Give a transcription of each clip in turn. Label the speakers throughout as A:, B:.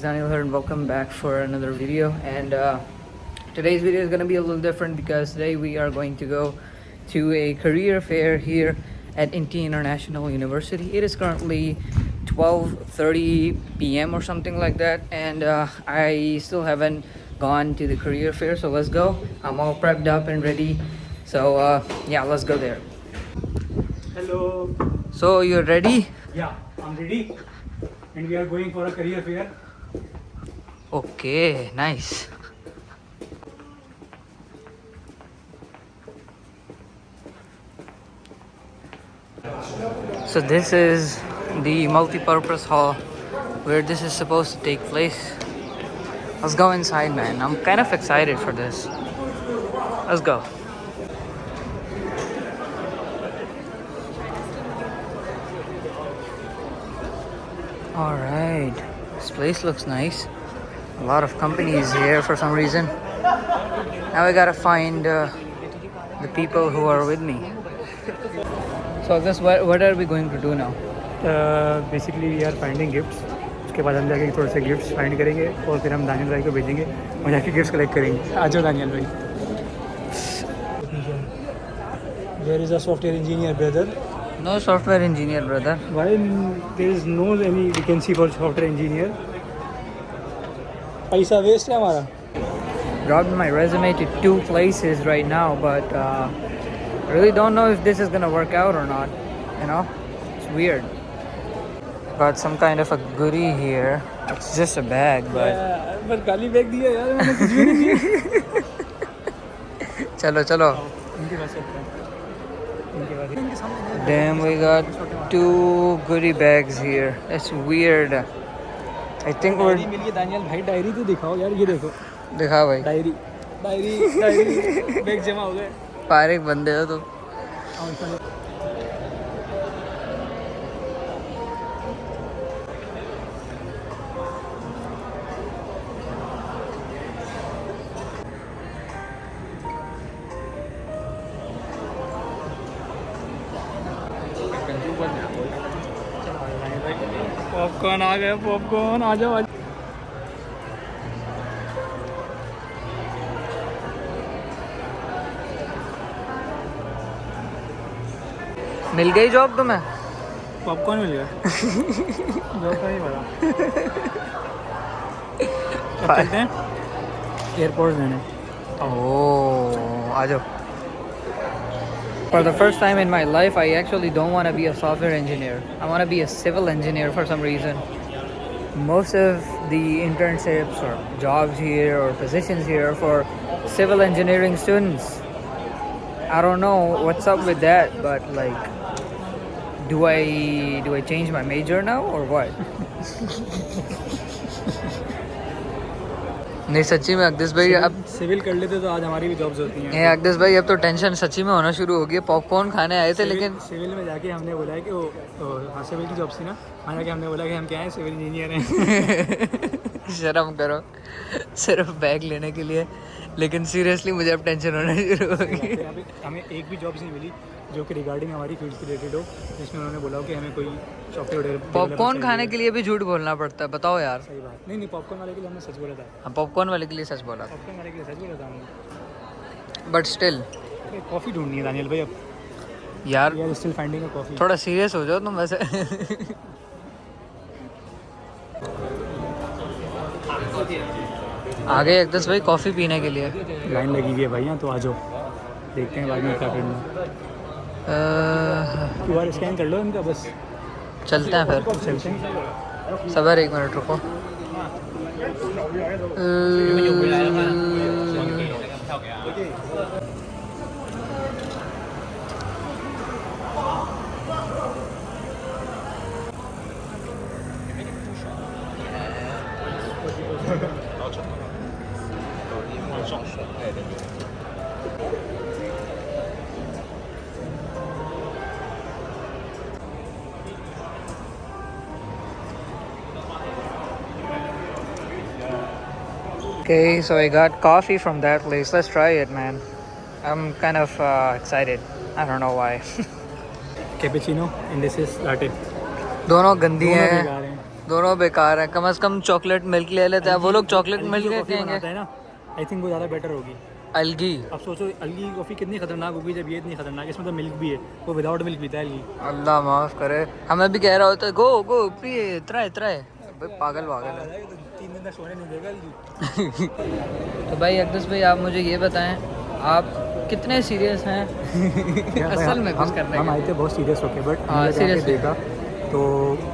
A: guys, Daniel here and welcome back for another video. And today's video is going to be a little different because today we are going to go to a career fair here at Inti International University. It is currently 12:30 p.m. or something like that, and I still haven't gone to the career fair, so let's go. I'm all prepped up and ready, so yeah, let's go there.
B: Hello.
A: So you're ready?
B: Yeah, I'm ready. And we are going for a career fair.
A: Okay, nice. So this is the multi-purpose hall where this is supposed to take place. Let's go inside, man. I'm kind of excited for this. Let's go. All right, this place looks nice. A lot of companies here for some reason. Now I gotta find the people who are with me. So I guess what are we going to do now?
B: Basically we are finding gifts. उसके बाद हम जाके थोड़े से gifts find करेंगे और फिर हम दानियल भाई को भेजेंगे और जाके गिफ्ट्स कलेक्ट करेंगे. आ जाओ दानियल भाई. There is a software engineer brother.
A: No software engineer, brother.
B: Why there is no any vacancy for software engineer? पैसा वेस्ट है हमारा.
A: Dropped my resume to 2 places right now, but I really don't know if this is gonna work out or not. You know, it's weird. Got some kind of a goodie here. It's just a bag, but
B: पर गाली bag दिया यार मैंने कुछ भी नहीं दिया.
A: chalo chalo.
B: इनके पास है. इनके पास इनके सामने.
A: Damn, we got 2 goodie bags here. That's weird. I think we're
B: diary मिली है दानियल भाई. डायरी तो दिखाओ यार. ये देखो
A: दिखा भाई.
B: डायरी डायरी बैग जमा हो गए.
A: पारिक बंदे हो तो.
B: पॉपकॉर्न आ गया. पॉपकॉर्न आ जाओ.
A: मिल गई जॉब तुम्हें?
B: पॉपकॉर्न मिल गया. जॉब का नहीं पता. अब चलते हैं एयरपोर्ट लेने.
A: Oh, आ जाओ. For the first time in my life, I actually don't want to be a software engineer. I want to be a civil engineer for some reason. Most of the internships or jobs here or positions here are for civil engineering students. I don't know what's up with that, but like, do I change my major now or what? नहीं सच्ची में अग्देश भाई अब
B: civil कर लेते तो आज हमारी भी जॉब्स होती हैं.
A: अग्देश भाई अब तो टेंशन सच्ची में होना शुरू हो गई. पॉपकॉर्न खाने आए थे लेकिन
B: सिविल में जाके हमने बोला है कि वो हाँ सिविल की जॉब थी ना. वहाँ जाके हमने बोला कि हम क्या हैं सिविल इंजीनियर हैं.
A: शर्म करो सिर्फ बैग लेने के लिए. लेकिन सीरियसली मुझे अब टेंशन होना शुरू हो गई.
B: हमें एक भी जॉब्स नहीं मिली जो कि रिगार्डिंग हमारी फील्ड से रिलेटेड हो, जिसमें उन्होंने बोला हो कि हमें कोई सॉफ्टवेयर.
A: पॉपकॉर्न खाने के लिए भी झूठ बोलना पड़ता है, बताओ यार.
B: सही बात. नहीं पॉपकॉर्न वाले के लिए हमने सच बोला था.
A: हाँ, पॉपकॉर्न वाले के लिए सच बोला.
B: पॉपकॉर्न वाले के लिए सच बोला था हमने.
A: बट स्टिल
B: कॉफ़ी ढूंढनी है दानियल भाई अब.
A: यार
B: we are still finding a coffee.
A: थोड़ा सीरियस हो जाओ तुम वैसे. आगे अग्देश भाई कॉफ़ी पीने के लिए
B: लाइन लगी हुई है भाई. यहाँ तो आ जाओ. देखते हैं बाद में क्या करना. QR स्कैन कर लो इनका बस.
A: चलते हैं फिर.
B: चलते हैं.
A: सबर 1 मिनट रुको. Okay, so I got coffee from that place. Let's try it, man. I'm kind of excited. I don't know why.
B: Cappuccino and this is latte.
A: दोनों गंदी
B: दोनों
A: हैं.
B: बेकार हैं.
A: दोनों बेकार हैं। कम से कम चॉकलेट मिल्क ले लेते हैं। वो लोग चॉकलेट मिल्क
B: कॉफ़ी
A: कहेंगे।
B: बनाता है ना, आई थिंक वो ज़्यादा बेटर होगी।
A: अलगी।
B: अब सोचो अलगी की कॉफ़ी कितनी खतरनाक होगी जब ये इतनी खतरनाक है। इसमें तो मिल्क भी है, वो विदाउट मिल्क पीता है अलगी।
A: अल्लाह माफ़ करे, हमें भी कह रहा होता है गो गो प्रिय ट्राई ट्राई। पागल पागल है।
B: 3 दिन तक सोने नहीं देगा अलगी।
A: तो भाई अकदस भाई आप मुझे ये बताएं, आप कितने सीरियस हैं असल में कुछ करने
B: हम
A: के?
B: आए थे बहुत सीरियस होके, बट
A: हाँ,
B: हमने जाके
A: seriously।
B: देखा तो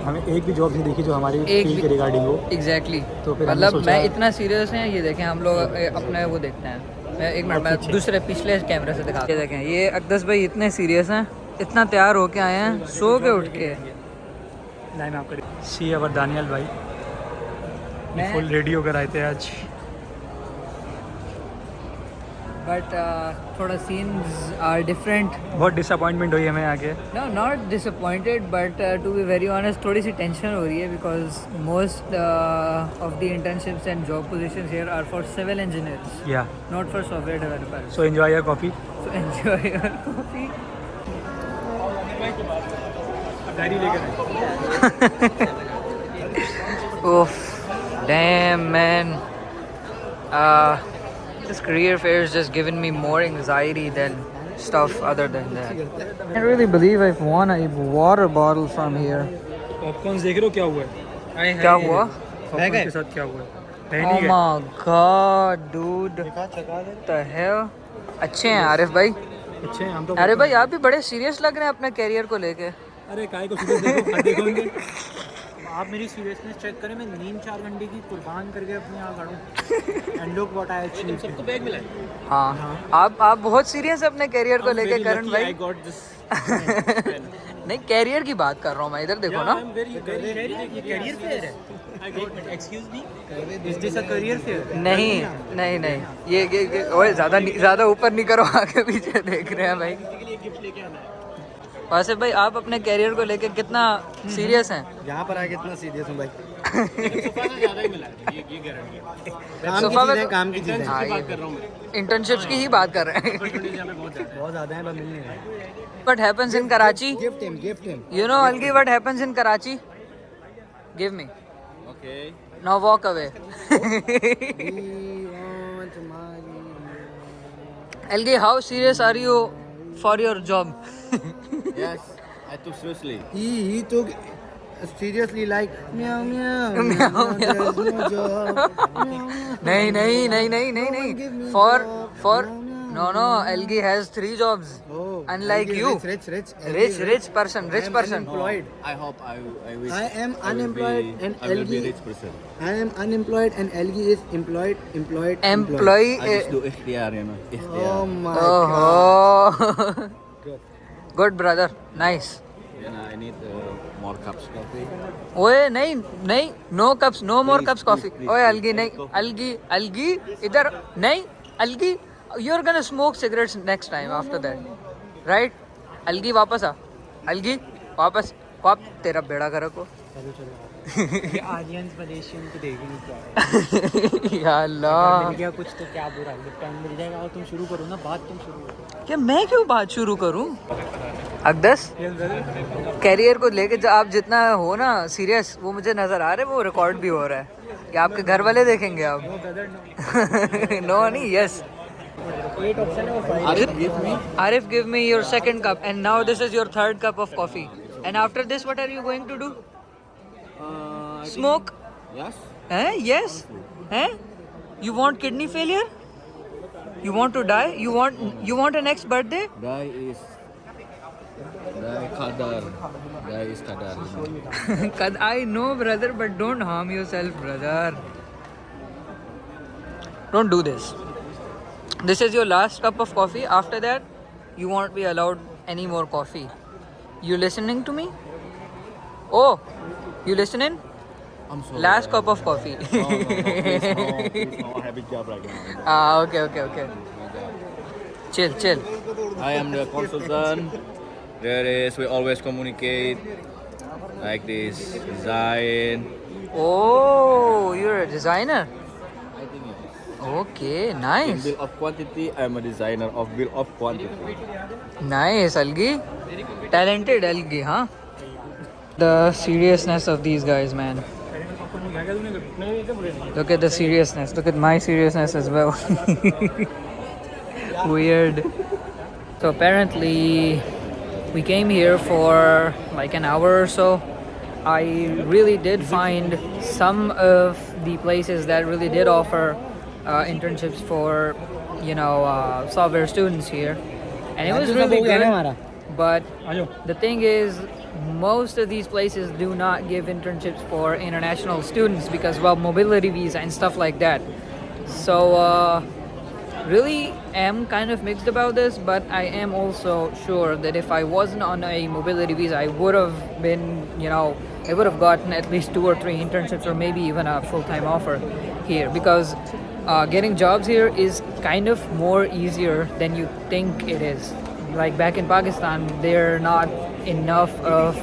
B: हमें एक भी जॉब नहीं दिखी जो हमारी
A: एक
B: फील्ड
A: भी-
B: के रिगार्डिंग हो।
A: एग्जैक्टली
B: तो फिर हमने
A: मतलब मैं
B: सोचा-
A: इतना सीरियस है। ये देखें हम लोग अपने वो देखते हैं। मैं एक मिनट मैं
B: पीछे।
A: दूसरे पिछले कैमरे से दिखा। ये देखें ये अकदस भाई इतने सीरियस हैं, इतना तैयार होके आए हैं, सो के उठ के।
B: लाइन आपका सी अवर दानियल भाई
A: मैं-
B: फुल रेडी होकर आए थे आज।
A: बट थोड़ा सीन्स आर डिफरेंट।
B: बहुत डिसअपॉइंटमेंट हुई हमें आके।
A: No, not disappointed, but to be very honest, थोड़ी सी टेंशन हो रही है because most of the internships and job positions here are for civil engineers,
B: या
A: not for software developers.
B: So enjoy your coffee.
A: So enjoy your coffee.
B: Diary लेकर
A: Oof, damn man. This career fair has just given me more anxiety than stuff other than that. I can't really believe I've won a water bottle from here.
B: Popcorn देख रहे हो क्या हुआ है?
A: क्या हुआ?
B: Popcorn के साथ क्या हुआ है?
A: Oh my god, dude. The hell? अच्छे हैं आरिफ भाई।
B: अच्छे हैं हम तो।
A: अरे भाई आप भी बड़े सीरियस लग रहे हैं अपने कैरियर को लेके।
B: अरे काय को सीरियस देखो, हाथ देखोगे आप मेरी सीरियसनेस चेक करें। मैं नींद 4 घंटे की कुर्बान करके अपने यहाँ खड़ा हूँ। And look what I achieved. सबको बैग मिला है।
A: हाँ आप बहुत सीरियस है अपने कैरियर को लेके करण भाई।
B: I got this.
A: नहीं कैरियर की बात कर रहा हूँ मैं, इधर देखो ना।
B: कैरियर फेयर है। I got excuse me, is this a career fair?
A: नहीं नहीं नहीं ये ओए ज़्यादा ऊपर नहीं करो, आगे पीछे देख रहे हैं भाई।
B: गिफ्ट लेके आना है।
A: वासिफ भाई आप अपने कैरियर को लेके कितना सीरियस हैं?
C: यहाँ पर आके कितना सीरियस हूँ भाई।
B: सोफा से ज़्यादा ही मिला है, ये गारंटी है।
A: सोफा में
C: काम की चीज़ें
A: हाँ,
B: बात कर रहा हूँ मैं।
A: इंटर्नशिप्स की ही बात कर रहे हैं।
B: यहाँ पे बहुत ज़्यादा है।
C: बहुत ज़्यादा है, पर मिल नहीं रहा।
A: What happens in Karachi?
C: Gift him.
A: You know Algi, what happens in Karachi? Give me.
C: Okay.
A: Now walk away. Algi, how serious are you for your job?
C: Yes, I took seriously. He took seriously like meow meow
A: Meow,
C: meow.
A: meow.
C: There's no job. Meow, meow.
A: नहीं नहीं नहीं नहीं नहीं
C: No one give me
A: नहीं for
C: job.
A: for
C: No,
A: no Algi has 3 jobs.
C: Oh,
A: Unlike
C: Algi
A: you.
C: Rich.
A: Rich person.
C: I am unemployed.
D: I hope I wish
C: I am
D: I will
C: unemployed
D: be,
C: and
D: I will be
C: Algi.
D: rich person.
C: I am unemployed and Algi is employed.
A: Employee.
D: I just do ikhtiar, you know. Ikhtiar.
C: Oh my god.
A: Oh. Good brother. Nice.
D: Then I need more cups coffee.
A: ओए नहीं नहीं no cups no more
D: Please,
A: cups coffee.
D: please,
A: ओए
D: please,
A: अलगी नहीं
D: coffee.
A: अलगी इधर नहीं अलगी you are gonna smoke cigarettes next time after that right. अलगी वापस आ, अलगी वापस वाप तेरा बेड़ा करे को।
B: ये आर्यन मलेशियन को देखेंगे क्या
A: या अल्लाह
B: मिल गया कुछ तो क्या बुरा है। जब टाइम मिल जाएगा और तुम शुरू करो ना, बात तुम शुरू करो।
A: क्या मैं क्यों बात शुरू करूं? अकदस कैरियर को लेके जो आप जितना हो ना सीरियस, वो मुझे नजर आ रहा है, वो रिकॉर्ड भी हो रहा है। कि आपके घर वाले देखेंगे आप? नो नहीं yes.
D: Arif, give me.
A: Arif, give me your second cup, and now this is your third cup of coffee. And after this, what are you going to do?
D: I
A: Smoke?
D: think- Yes.
A: Eh? Yes? Eh? You want kidney failure? You want to die? You want a next birthday?
D: Die is qadar. Die is qadar. You know.
A: Cause I know, brother, but don't harm yourself, brother. Don't do this. This is your last cup of coffee. After that, you won't be allowed any more coffee. You listening to me? Oh, you listening?
D: I'm sorry.
A: Last cup of coffee.
D: No, please no. I have a job right now.
A: Ah, okay. Chill.
D: I am the consultant. We always communicate like this, design.
A: Oh, you're a designer.
D: I think yes.
A: Okay,
D: In
A: nice.
D: bill of quantity, I am a designer of bill of quantity.
A: Nice, Algi. Talented Algi, huh? The seriousness of these guys, man. Look at the seriousness. Look at my seriousness as well. Weird. So apparently we came here for like an hour or so. I really did find some of the places that really did offer internships for, software students here. And it was really good. But the thing is, most of these places do not give internships for international students because, well, mobility visa and stuff like that. So, really am kind of mixed about this, but I am also sure that if I wasn't on a mobility visa, I would have been, I would have gotten at least 2 or 3 internships or maybe even a full-time offer here because getting jobs here is kind of more easier than you think it is. Like back in Pakistan, they're not enough of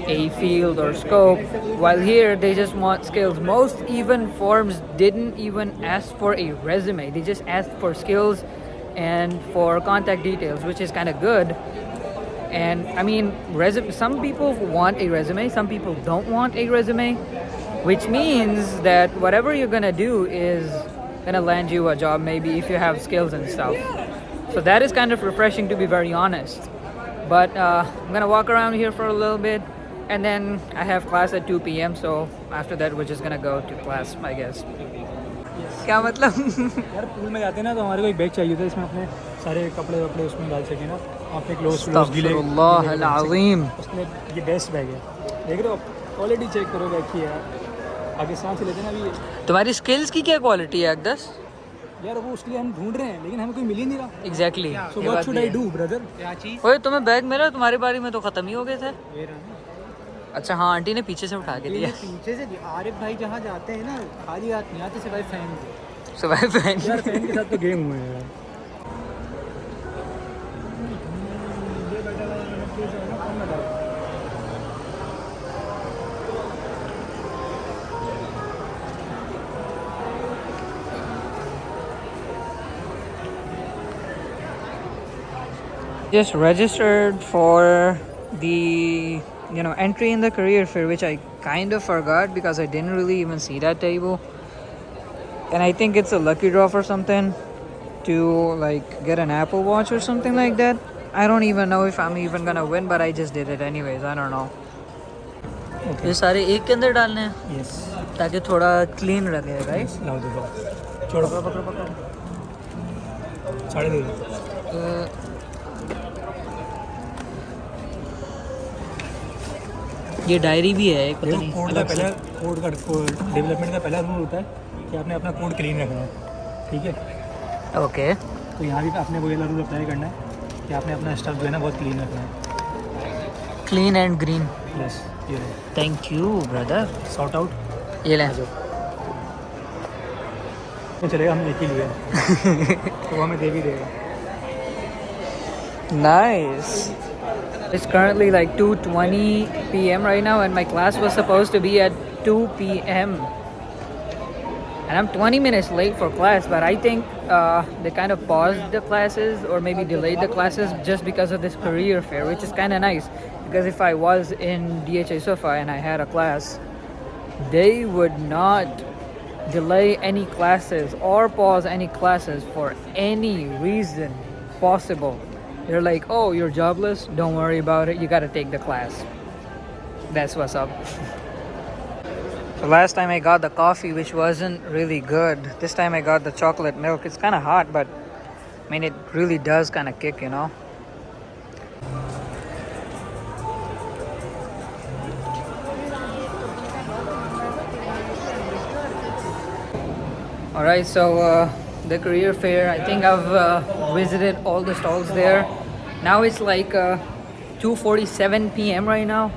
A: a field or scope, while here they just want skills. Most even forms didn't even ask for a resume, they just asked for skills and for contact details, which is kind of good. And I mean, some people want a resume, some people don't want a resume, which means that whatever you're gonna do is gonna land you a job, maybe if you have skills and stuff. So that is kind of refreshing, to be very honest. But I'm gonna walk around here for a little bit, and then I have class at 2 p.m. So after that, we're just gonna go to class, I guess. क्या मतलब?
B: यार pool में जाते हैं ना तो हमारे को एक बैग चाहिए था, इसमें अपने सारे कपड़े वपड़े उसमें डाल सके ना, अपने क्लोथ गीले। उसमें ये बेस्ट बैग है, देख रहे हो? क्वालिटी चेक करो बैग की यार, आगे सांस लेते ना अभी।
A: तुम्हारी स्किल्स की क्या क्वालिटी है अकदस?
B: यार वो उसके लिए हम ढूंढ रहे हैं, लेकिन हमें कोई मिल ही नहीं रहा।
A: Exactly.
B: So what should I do brother? क्या चीज?
A: ओए तुम्हें बैग मिला? तुम्हारी बारी में तो खत्म ही हो गए थे। अच्छा हाँ, आंटी ने पीछे से उठा के दिया।
B: पीछे से आरिफ भाई जहाँ जाते हैं ना, खाली हाथ नहीं आते, सिवाय फैन।
A: सिवाय फैन।
B: यार फैन के साथ तो गेम हुए हैं यार।
A: Just registered for the entry in the career fair, which I kind of forgot because I didn't really even see that table. And I think it's a lucky draw for something to like get an Apple Watch or something like that. I don't even know if I'm even gonna win, but I just did it anyways. I don't know. ये सारे एक के अंदर डालने हैं?
B: Yes.
A: ताकि थोड़ा clean रहे, right?
B: लाओ दो, छोड़ो, पकड़ो, साढ़े दे।
A: ये डायरी भी है एक, पता नहीं
B: कोड का पहला डेवलपमेंट का पहला रूल होता है कि आपने अपना कोड क्लीन रखना है, ठीक है?
A: ओके।
B: तो यहाँ भी आपने वही रूल अप्लाई करना है कि आपने अपना स्टफ जो है ना बहुत क्लीन रखना है।
A: Clean and green.
B: यस, ये
A: thank you brother.
B: Sort out.
A: ये ले।
B: तो चलेगा, हम एक ही लिए तो हमें दे भी देगा।
A: Nice. It's currently like 2:20 p.m. right now, and my class was supposed to be at 2 p.m. And I'm 20 minutes late for class, but I think they kind of paused the classes or maybe delayed the classes just because of this career fair, which is kind of nice. Because if I was in DHA SOFA and I had a class, they would not delay any classes or pause any classes for any reason possible. They're like, oh, you're jobless? Don't worry about it. You got to take the class. That's what's up. So last time I got the coffee, which wasn't really good. This time I got the chocolate milk. It's kind of hot, but I mean, it really does kind of kick, Alright, so the career fair, I think I've visited all the stalls there. Now it's like 2:47 p.m. right now,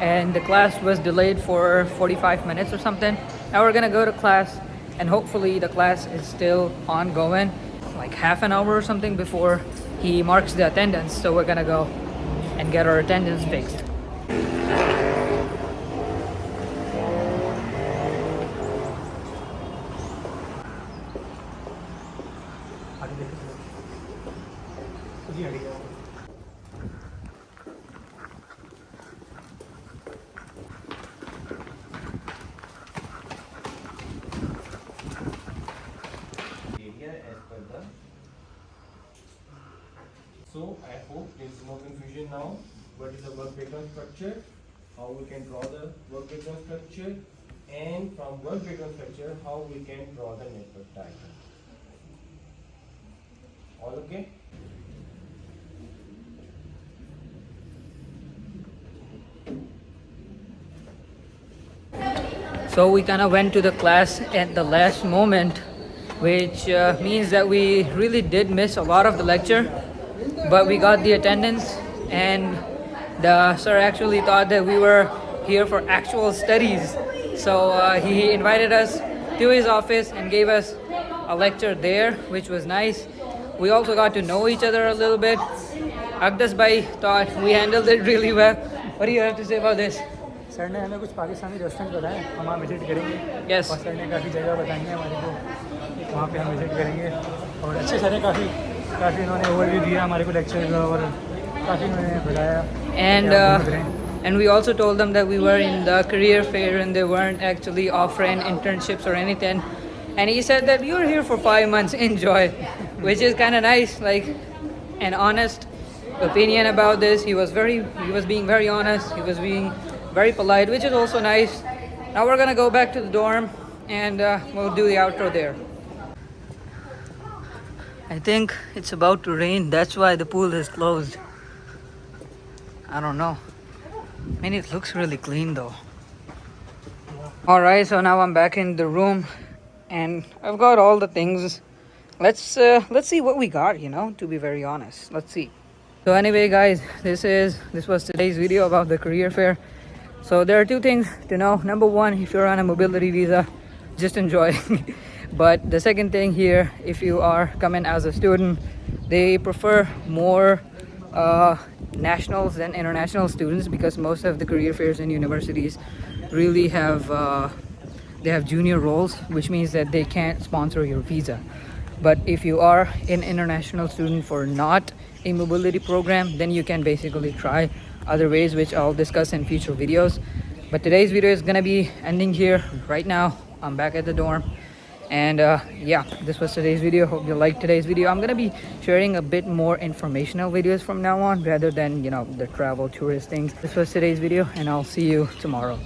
A: and the class was delayed for 45 minutes or something. Now we're gonna go to class, and hopefully the class is still ongoing, like half an hour or something before he marks the attendance. So we're gonna go and get our attendance fixed.
D: So I hope there is no confusion now. What is the work breakdown structure? How we can draw the work breakdown structure, and from work breakdown structure, how we can draw the network diagram. All okay?
A: So we kind of went to the class at the last moment, which means that we really did miss a lot of the lecture, but we got the attendance, and the sir actually thought that we were here for actual studies. So he invited us to his office and gave us a lecture there, which was nice. We also got to know each other a little bit. Agdas Bhai thought we handled it really well. What do you have to say about this?
B: Sir ने हमें कुछ Pakistani restaurant बताए, हम वहाँ visit करेंगे।
A: Yes.
B: और sir ने काफ़ी जगह बताई है हमारे को, वहाँ पे हम विजिट करेंगे। और अच्छे सर ने काफ़ी इन्होंने ओवरव्यू दिया हमारे को लेक्चर का, और काफ़ी उन्होंने बताया।
A: And we also told them that we were in the career fair and they weren't actually offering internships or anything. And he said that you're here for 5 months, enjoy, which is kind of nice, like an honest opinion about this. He was being very honest. He was being very polite, which is also nice. Now we're gonna go back to the dorm and we'll do the outro there. I think it's about to rain. That's why the pool is closed. I don't know. I mean, it looks really clean though. Alright, so now I'm back in the room and I've got all the things. Let's see what we got, you know, to be very honest. Let's see. So anyway guys, this was today's video about the career fair. So there are two things to know. Number one, if you're on a mobility visa, just enjoy. But the second thing here, if you are coming as a student, they prefer more nationals than international students, because most of the career fairs in universities really have they have junior roles, which means that they can't sponsor your visa. But if you are an international student for not a mobility program, then you can basically try other ways, which I'll discuss in future videos. But today's video is gonna be ending here right now. I'm back at the dorm, and yeah, this was today's video. Hope you liked today's video. I'm gonna be sharing a bit more informational videos from now on, rather than, you know, the travel tourist things. This was today's video, and I'll see you tomorrow.